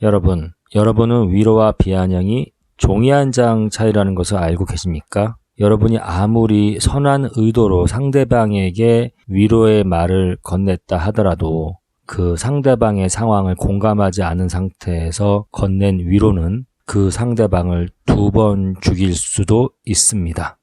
여러분은 위로와 비아냥이 종이 한 장 차이라는 것을 알고 계십니까? 여러분이 아무리 선한 의도로 상대방에게 위로의 말을 건넸다 하더라도 그 상대방의 상황을 공감하지 않은 상태에서 건넨 위로는 그 상대방을 2번 죽일 수도 있습니다.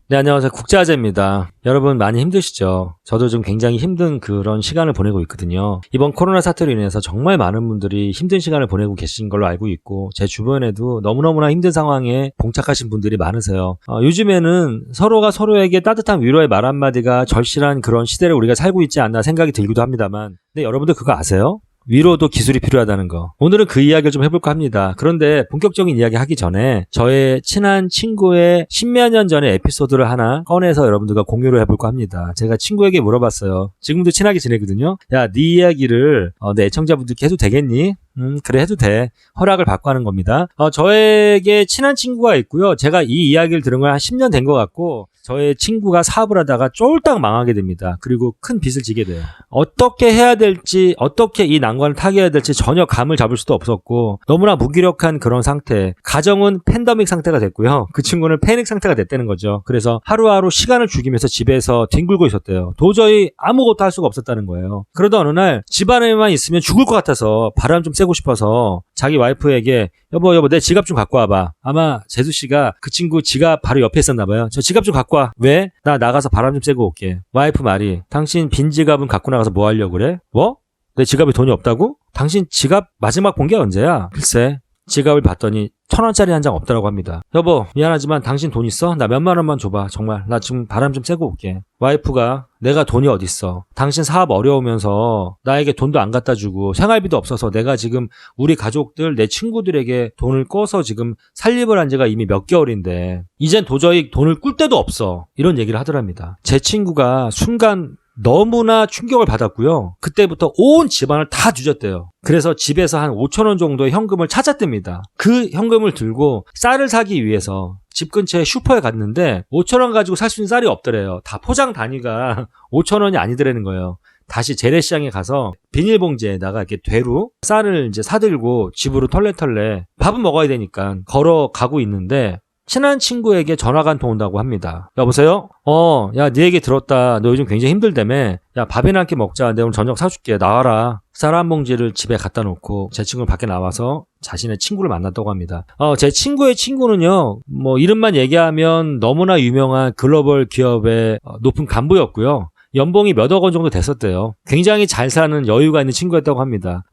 네, 안녕하세요. 국제화제입니다. 여러분 많이 힘드시죠? 저도 좀 굉장히 힘든 그런 시간을 보내고 있거든요. 이번 코로나 사태로 인해서 정말 많은 분들이 힘든 시간을 보내고 계신 걸로 알고 있고 제 주변에도 너무너무나 힘든 상황에 봉착하신 분들이 많으세요. 요즘에는 서로가 서로에게 따뜻한 위로의 말 한마디가 절실한 그런 시대를 우리가 살고 있지 않나 생각이 들기도 합니다만 근데 여러분들 그거 아세요? 위로도 기술이 필요하다는 거. 오늘은 그 이야기를 좀 해볼까 합니다. 그런데 본격적인 이야기 하기 전에 저의 친한 친구의 십몇 년 전의 에피소드를 하나 꺼내서 여러분들과 공유를 해볼까 합니다. 제가 친구에게 물어봤어요. 지금도 친하게 지내거든요. 야, 네 이야기를 내 애청자분들께 해도 되겠니? 그래 해도 돼. 허락을 받고 하는 겁니다. 저에게 친한 친구가 있고요. 제가 이 이야기를 들은 건 한 10년 된 것 같고 저의 친구가 사업을 하다가 쫄딱 망하게 됩니다. 그리고 큰 빚을 지게 돼요. 어떻게 해야 될지, 어떻게 이 난관을 타개해야 될지 전혀 감을 잡을 수도 없었고 너무나 무기력한 그런 상태. 가정은 팬데믹 상태가 됐고요. 그 친구는 패닉 상태가 됐다는 거죠. 그래서 하루하루 시간을 죽이면서 집에서 뒹굴고 있었대요. 도저히 아무것도 할 수가 없었다는 거예요. 그러다 어느 날 집안에만 있으면 죽을 것 같아서 바람 좀 쐬고 싶어서 자기 와이프에게 여보 내 지갑 좀 갖고 와봐. 아마 재수씨가 그 친구 지갑 바로 옆에 있었나 봐요. 저 지갑 좀 갖고 와. 왜? 나 나가서 바람 좀 쐬고 올게. 와이프 말이 당신 빈 지갑은 갖고 나가서 뭐 하려고 그래? 뭐? 내 지갑에 돈이 없다고? 당신 지갑 마지막 본 게 언제야? 글쎄 지갑을 봤더니 1,000원짜리 한 장 없더라고 합니다. 여보 미안하지만 당신 돈 있어? 나 몇만 원만 줘봐. 정말 나 지금 바람 좀 쐬고 올게. 와이프가 내가 돈이 어딨어. 당신 사업 어려우면서 나에게 돈도 안 갖다 주고 생활비도 없어서 내가 지금 우리 가족들 내 친구들에게 돈을 꺼서 지금 살림을 한 지가 이미 몇 개월인데 이젠 도저히 돈을 꿀 데도 없어. 이런 얘기를 하더랍니다. 제 친구가 순간 너무나 충격을 받았고요. 그때부터 온 집안을 다 뒤졌대요. 그래서 집에서 한 5,000원 정도의 현금을 찾았답니다. 그 현금을 들고 쌀을 사기 위해서 집 근처에 슈퍼에 갔는데 5,000원 가지고 살 수 있는 쌀이 없더래요. 다 포장 단위가 5,000원이 아니더라는 거예요. 다시 재래시장에 가서 비닐봉지에다가 이렇게 되루 쌀을 이제 사들고 집으로 털레털레 밥은 먹어야 되니까 걸어가고 있는데 친한 친구에게 전화가 한 통 온다고 합니다. 여보세요? 야, 네 얘기 들었다. 너 요즘 굉장히 힘들다며? 야, 밥이나 한 끼 먹자. 내가 오늘 저녁 사줄게. 나와라. 쌀 한 봉지를 집에 갖다 놓고 제 친구는 밖에 나와서 자신의 친구를 만났다고 합니다. 제 친구의 친구는요, 뭐 이름만 얘기하면 너무나 유명한 글로벌 기업의 높은 간부였고요. 연봉이 몇억 원 정도 됐었대요. 굉장히 잘 사는 여유가 있는 친구였다고 합니다.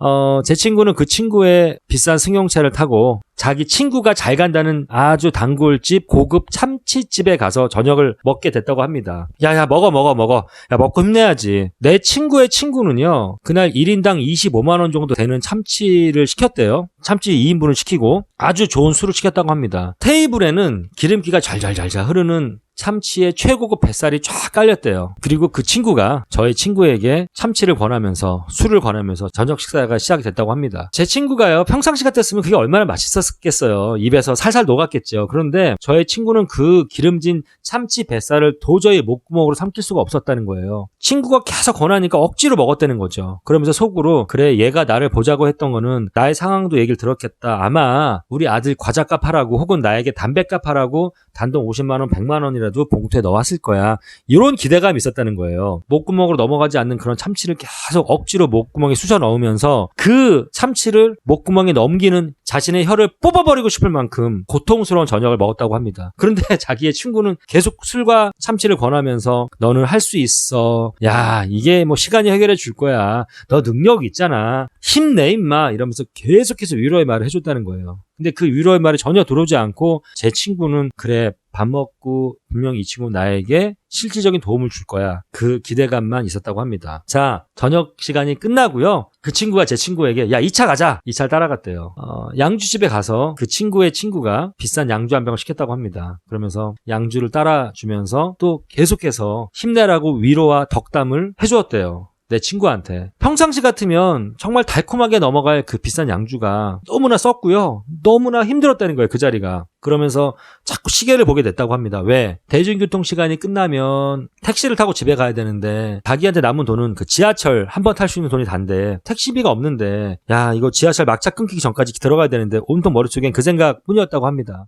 제 친구는 그 친구의 비싼 승용차를 타고 자기 친구가 잘 간다는 아주 단골집 고급 참치집에 가서 저녁을 먹게 됐다고 합니다. 야, 먹어. 야, 먹고 힘내야지. 내 친구의 친구는요, 그날 1인당 25만 원 정도 되는 참치를 시켰대요. 참치 2인분을 시키고 아주 좋은 술을 시켰다고 합니다. 테이블에는 기름기가 잘잘잘잘 흐르는 참치의 최고급 뱃살이 쫙 깔렸대요. 그리고 그 친구가 저의 친구에게 참치를 권하면서 술을 권하면서 저녁 식사가 시작이 됐다고 합니다. 제 친구가요, 평상시 같았으면 그게 얼마나 맛있었겠어요. 입에서 살살 녹았겠죠. 그런데 저의 친구는 그 기름진 참치 뱃살을 도저히 목구멍으로 삼킬 수가 없었다는 거예요. 친구가 계속 권하니까 억지로 먹었다는 거죠. 그러면서 속으로 그래 얘가 나를 보자고 했던 거는 나의 상황도 얘기를 들었겠다. 아마 우리 아들 과자값 하라고 혹은 나에게 담배값 하라고 단돈 50만 원 100만 원이라도 봉투에 넣었을 거야. 이런 기대감이 있었다는 거예요. 목구멍으로 넘어가지 않는 그런 참치를 계속 억지로 목구멍에 쑤셔 넣으면서 그 참치를 목구멍에 넘기는 자신의 혀를 뽑아버리고 싶을 만큼 고통스러운 저녁을 먹었다고 합니다. 그런데 자기의 친구는 계속 술과 참치를 권하면서 너는 할 수 있어. 야, 이게 뭐 시간이 해결해 줄 거야. 너 능력 있잖아. 힘내 임마. 이러면서 계속해서 위로의 말을 해줬다는 거예요. 근데 그 위로의 말이 전혀 들어오지 않고 제 친구는 그래 밥 먹고 분명히 이 친구 나에게 실질적인 도움을 줄 거야. 그 기대감만 있었다고 합니다. 자, 저녁 시간이 끝나고요. 그 친구가 제 친구에게 야 2차 가자. 2차를 따라갔대요. 양주집에 가서 그 친구의 친구가 비싼 양주 한 병을 시켰다고 합니다. 그러면서 양주를 따라주면서 또 계속해서 힘내라고 위로와 덕담을 해주었대요. 내 친구한테. 평상시 같으면 정말 달콤하게 넘어갈 그 비싼 양주가 너무나 썼고요. 너무나 힘들었다는 거예요, 그 자리가. 그러면서 자꾸 시계를 보게 됐다고 합니다. 왜? 대중교통 시간이 끝나면 택시를 타고 집에 가야 되는데 자기한테 남은 돈은 그 지하철 한 번 탈 수 있는 돈이 단데 택시비가 없는데 야, 이거 지하철 막차 끊기기 전까지 들어가야 되는데 온통 머릿속엔 그 생각뿐이었다고 합니다.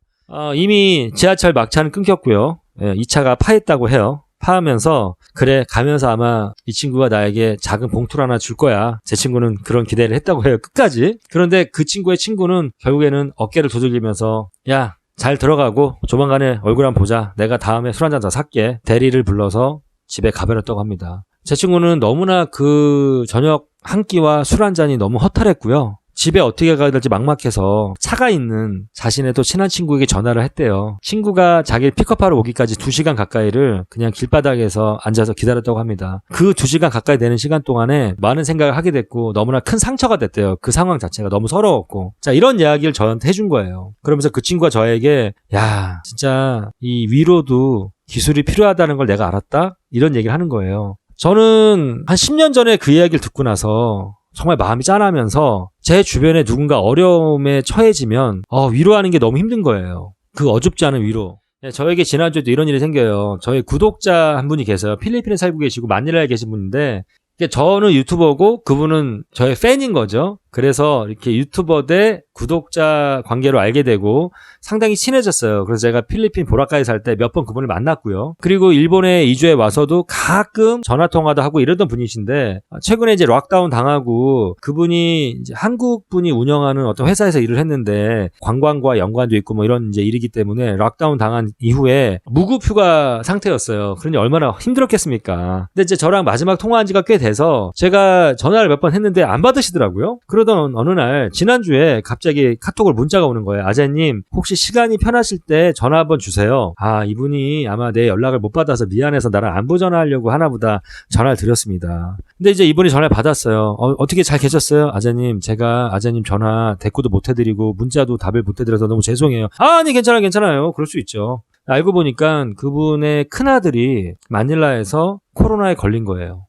이미 지하철 막차는 끊겼고요. 2차가 파했다고 해요. 파하면서 그래 가면서 아마 이 친구가 나에게 작은 봉투를 하나 줄 거야. 제 친구는 그런 기대를 했다고 해요. 끝까지. 그런데 그 친구의 친구는 결국에는 어깨를 두들기면서 야, 잘 들어가고 조만간에 얼굴 한번 보자. 내가 다음에 술 한잔 더 살게. 대리를 불러서 집에 가버렸다고 합니다. 제 친구는 너무나 그 저녁 한 끼와 술 한 잔이 너무 허탈했고요. 집에 어떻게 가야 될지 막막해서 차가 있는 자신의 또 친한 친구에게 전화를 했대요. 친구가 자기를 픽업하러 오기까지 2시간 가까이를 그냥 길바닥에서 앉아서 기다렸다고 합니다. 그 2시간 가까이 되는 시간 동안에 많은 생각을 하게 됐고 너무나 큰 상처가 됐대요. 그 상황 자체가 너무 서러웠고. 자, 이런 이야기를 저한테 해준 거예요. 그러면서 그 친구가 저에게 야, 진짜 이 위로도 기술이 필요하다는 걸 내가 알았다? 이런 얘기를 하는 거예요. 저는 한 10년 전에 그 이야기를 듣고 나서 정말 마음이 짠하면서 제 주변에 누군가 어려움에 처해지면 위로하는 게 너무 힘든 거예요. 그 어줍지 않은 위로. 저에게 지난주에도 이런 일이 생겨요. 저희 구독자 한 분이 계세요. 필리핀에 살고 계시고 마닐라에 계신 분인데 저는 유튜버고 그분은 저의 팬인 거죠. 그래서 이렇게 유튜버 대 구독자 관계로 알게 되고 상당히 친해졌어요. 그래서 제가 필리핀 보라카이에 살 때 몇 번 그분을 만났고요. 그리고 일본에 이주해 와서도 가끔 전화통화도 하고 이러던 분이신데 최근에 이제 락다운 당하고 그분이 이제 한국 분이 운영하는 어떤 회사에서 일을 했는데 관광과 연관도 있고 뭐 이런 이제 일이기 때문에 락다운 당한 이후에 무급 휴가 상태였어요. 그러니 얼마나 힘들었겠습니까. 근데 이제 저랑 마지막 통화한 지가 꽤 돼서 제가 전화를 몇 번 했는데 안 받으시더라고요. 그러던 어느 날 지난주에 갑자기 카톡으로 문자가 오는 거예요. 아재님 혹시 시간이 편하실 때 전화 한번 주세요. 이분이 아마 내 연락을 못 받아서 미안해서 나랑 안부 전화하려고 하나보다 전화를 드렸습니다. 근데 이제 이분이 전화를 받았어요. 어떻게 잘 계셨어요? 아재님 제가 아재님 전화 대꾸도 못 해드리고 문자도 답을 못 해드려서 너무 죄송해요. 아니 괜찮아요. 그럴 수 있죠. 알고 보니까 그분의 큰아들이 마닐라에서 코로나에 걸린 거예요.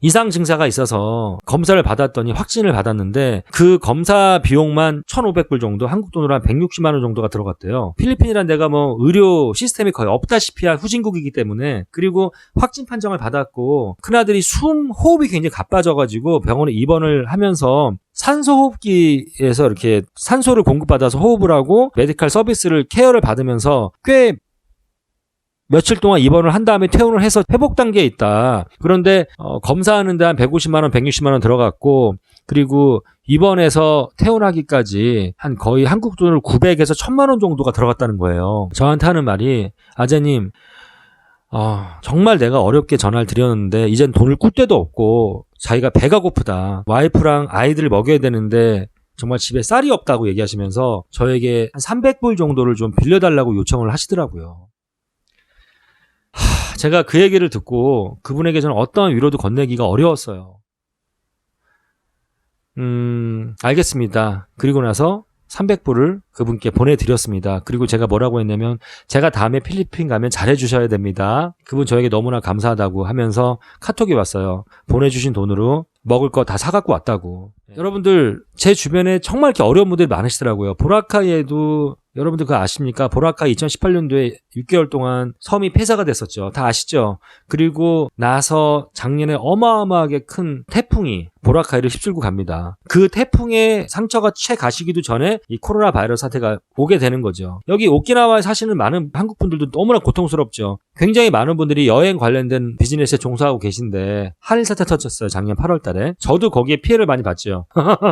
이상 증사가 있어서 검사를 받았더니 확진을 받았는데 그 검사 비용만 1,500불 정도, 한국 돈으로 한 160만 원 정도가 들어갔대요. 필리핀이란 데가 뭐 의료 시스템이 거의 없다시피 한 후진국이기 때문에. 그리고 확진 판정을 받았고 큰아들이 호흡이 굉장히 가빠져가지고 병원에 입원을 하면서 산소호흡기에서 이렇게 산소를 공급받아서 호흡을 하고 메디컬 서비스를 케어를 받으면서 꽤 며칠 동안 입원을 한 다음에 퇴원을 해서 회복 단계에 있다. 그런데 검사하는데 한 150만 원, 160만 원 들어갔고 그리고 입원해서 퇴원하기까지 한 거의 한국 돈으로 900에서 1000만 원 정도가 들어갔다는 거예요. 저한테 하는 말이 아재님 정말 내가 어렵게 전화를 드렸는데 이젠 돈을 꿀 데도 없고 자기가 배가 고프다. 와이프랑 아이들을 먹여야 되는데 정말 집에 쌀이 없다고 얘기하시면서 저에게 한 300불 정도를 좀 빌려달라고 요청을 하시더라고요. 제가 그 얘기를 듣고 그분에게 저는 어떠한 위로도 건네기가 어려웠어요. 알겠습니다. 그리고 나서 300불을 그분께 보내드렸습니다. 그리고 제가 뭐라고 했냐면 제가 다음에 필리핀 가면 잘해주셔야 됩니다. 그분 저에게 너무나 감사하다고 하면서 카톡이 왔어요. 보내주신 돈으로 먹을 거 다 사갖고 왔다고. 여러분들 제 주변에 정말 이렇게 어려운 분들이 많으시더라고요. 보라카이에도 여러분들 그거 아십니까? 보라카이 2018년도에 6개월 동안 섬이 폐사가 됐었죠. 다 아시죠? 그리고 나서 작년에 어마어마하게 큰 태풍이 보라카이를 휩쓸고 갑니다. 그 태풍의 상처가 채 가시기도 전에 이 코로나 바이러스 사태가 오게 되는 거죠. 여기 오키나와에 사시는 많은 한국 분들도 너무나 고통스럽죠. 굉장히 많은 분들이 여행 관련된 비즈니스에 종사하고 계신데 한일 사태 터졌어요. 작년 8월 달에. 저도 거기에 피해를 많이 봤죠.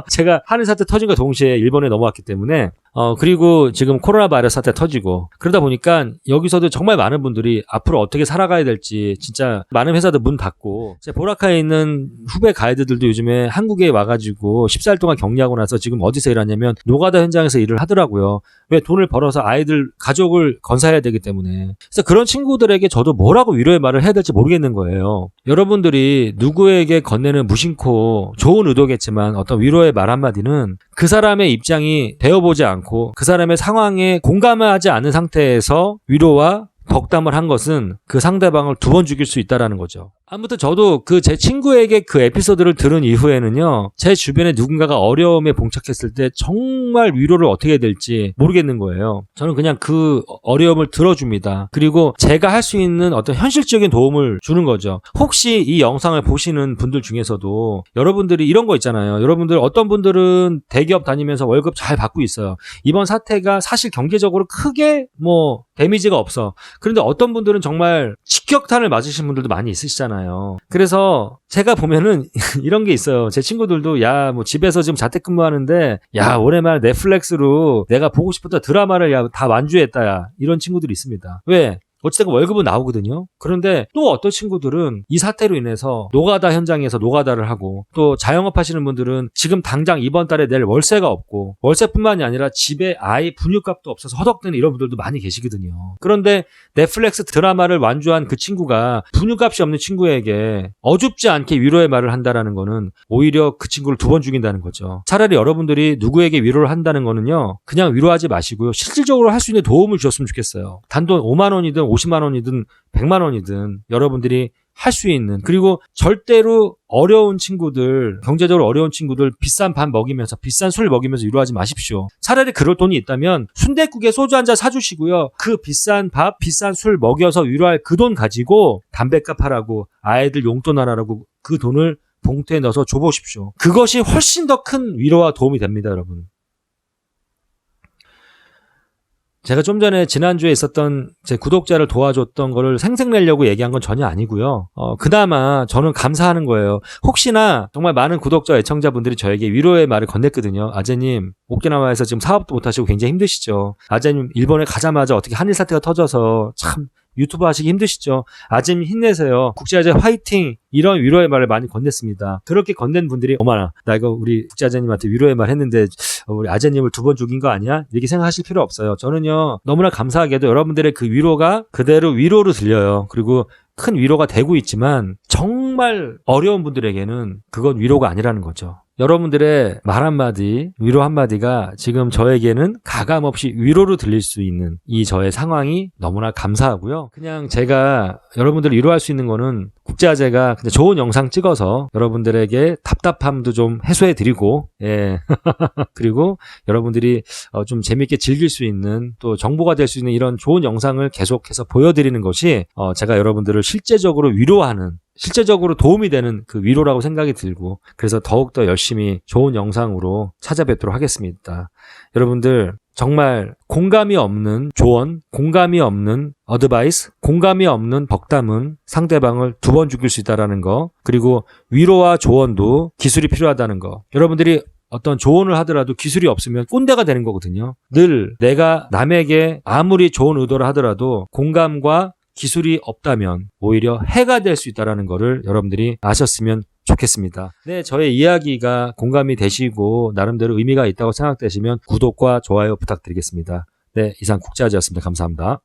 제가 한일 사태 터진과 동시에 일본에 넘어왔기 때문에 그리고 지금 코로나 바이러스 사태 터지고 그러다 보니까 여기서도 정말 많은 분들이 앞으로 어떻게 살아가야 될지 진짜 많은 회사들 문 닫고 제 보라카이에 있는 후배 가이드들도 요즘에 한국에 와가지고 14일 동안 격리하고 나서 지금 어디서 일하냐면 노가다 현장에서 일을 하더라고요. 왜 돈을 벌어서 아이들 가족을 건사해야 되기 때문에. 그래서 그런 친구들에게 저도 뭐라고 위로의 말을 해야 될지 모르겠는 거예요. 여러분들이 누구에게 건네는 무심코 좋은 의도겠지만 어떤 위로의 말 한마디는 그 사람의 입장이 되어보지 않고 그 사람의 상황에 공감하지 않은 상태에서 위로와 덕담을 한 것은 그 상대방을 2번 죽일 수 있다는 거죠. 아무튼 저도 그 제 친구에게 그 에피소드를 들은 이후에는요, 제 주변에 누군가가 어려움에 봉착했을 때 정말 위로를 어떻게 해야 될지 모르겠는 거예요. 저는 그냥 그 어려움을 들어줍니다. 그리고 제가 할 수 있는 어떤 현실적인 도움을 주는 거죠. 혹시 이 영상을 보시는 분들 중에서도 여러분들이 이런 거 있잖아요. 여러분들 어떤 분들은 대기업 다니면서 월급 잘 받고 있어요. 이번 사태가 사실 경제적으로 크게 뭐 데미지가 없어. 그런데 어떤 분들은 정말 직격탄을 맞으신 분들도 많이 있으시잖아요. 그래서 제가 보면은 이런 게 있어요. 제 친구들도 야, 뭐 집에서 지금 자택근무하는데 야, 오랜만에 넷플릭스로 내가 보고 싶었던 드라마를 야, 다 완주했다 야. 이런 친구들이 있습니다. 왜? 어쨌든 월급은 나오거든요. 그런데 또 어떤 친구들은 이 사태로 인해서 노가다 현장에서 노가다를 하고, 또 자영업 하시는 분들은 지금 당장 이번 달에 낼 월세가 없고, 월세뿐만이 아니라 집에 아이 분유값도 없어서 허덕대는 이런 분들도 많이 계시거든요. 그런데 넷플릭스 드라마를 완주한 그 친구가 분유값이 없는 친구에게 어줍지 않게 위로의 말을 한다라는 거는 오히려 그 친구를 두 번 죽인다는 거죠. 차라리 여러분들이 누구에게 위로를 한다는 거는요, 그냥 위로하지 마시고요, 실질적으로 할 수 있는 도움을 주셨으면 좋겠어요. 단돈 5만 원이든 50만 원이든 100만 원이든 여러분들이 할 수 있는, 그리고 절대로 어려운 친구들, 경제적으로 어려운 친구들 비싼 밥 먹이면서, 비싼 술 먹이면서 위로하지 마십시오. 차라리 그럴 돈이 있다면 순댓국에 소주 한 잔 사주시고요, 그 비싼 밥, 비싼 술 먹여서 위로할 그 돈 가지고 담배값 하라고, 아이들 용돈 하라고 그 돈을 봉투에 넣어서 줘보십시오. 그것이 훨씬 더 큰 위로와 도움이 됩니다, 여러분. 제가 좀 전에 지난주에 있었던 제 구독자를 도와줬던 거를 생색내려고 얘기한 건 전혀 아니고요. 그나마 저는 감사하는 거예요. 혹시나 정말 많은 구독자, 애청자분들이 저에게 위로의 말을 건넸거든요. 아재님, 오키나와에서 지금 사업도 못하시고 굉장히 힘드시죠. 아재님, 일본에 가자마자 어떻게 한일 사태가 터져서 참 유튜브 하시기 힘드시죠. 아재님 힘내세요. 국제아재 화이팅! 이런 위로의 말을 많이 건넸습니다. 그렇게 건넨 분들이 어머나, 나 이거 우리 국제아재님한테 위로의 말 했는데 우리 아재님을 두 번 죽인 거 아니야? 이렇게 생각하실 필요 없어요. 저는요, 너무나 감사하게도 여러분들의 그 위로가 그대로 위로로 들려요. 그리고 큰 위로가 되고 있지만 정말 어려운 분들에게는 그건 위로가 아니라는 거죠. 여러분들의 말 한마디, 위로 한마디가 지금 저에게는 가감없이 위로로 들릴 수 있는 이 저의 상황이 너무나 감사하고요. 그냥 제가 여러분들을 위로할 수 있는 거는 국제아재가 그냥 좋은 영상 찍어서 여러분들에게 답답함도 좀 해소해드리고, 예. 그리고 여러분들이 좀 재밌게 즐길 수 있는, 또 정보가 될 수 있는 이런 좋은 영상을 계속해서 보여드리는 것이 제가 여러분들을 실제적으로 위로하는, 실제적으로 도움이 되는 그 위로라고 생각이 들고, 그래서 더욱더 열심히 좋은 영상으로 찾아뵙도록 하겠습니다. 여러분들 정말 공감이 없는 조언, 공감이 없는 어드바이스, 공감이 없는 덕담은 상대방을 두 번 죽일 수 있다는 거, 그리고 위로와 조언도 기술이 필요하다는 거. 여러분들이 어떤 조언을 하더라도 기술이 없으면 꼰대가 되는 거거든요. 늘 내가 남에게 아무리 좋은 의도를 하더라도 공감과 기술이 없다면 오히려 해가 될 수 있다는 거를 여러분들이 아셨으면 좋겠습니다. 네, 저의 이야기가 공감이 되시고 나름대로 의미가 있다고 생각되시면 구독과 좋아요 부탁드리겠습니다. 네, 이상 국제아재였습니다. 감사합니다.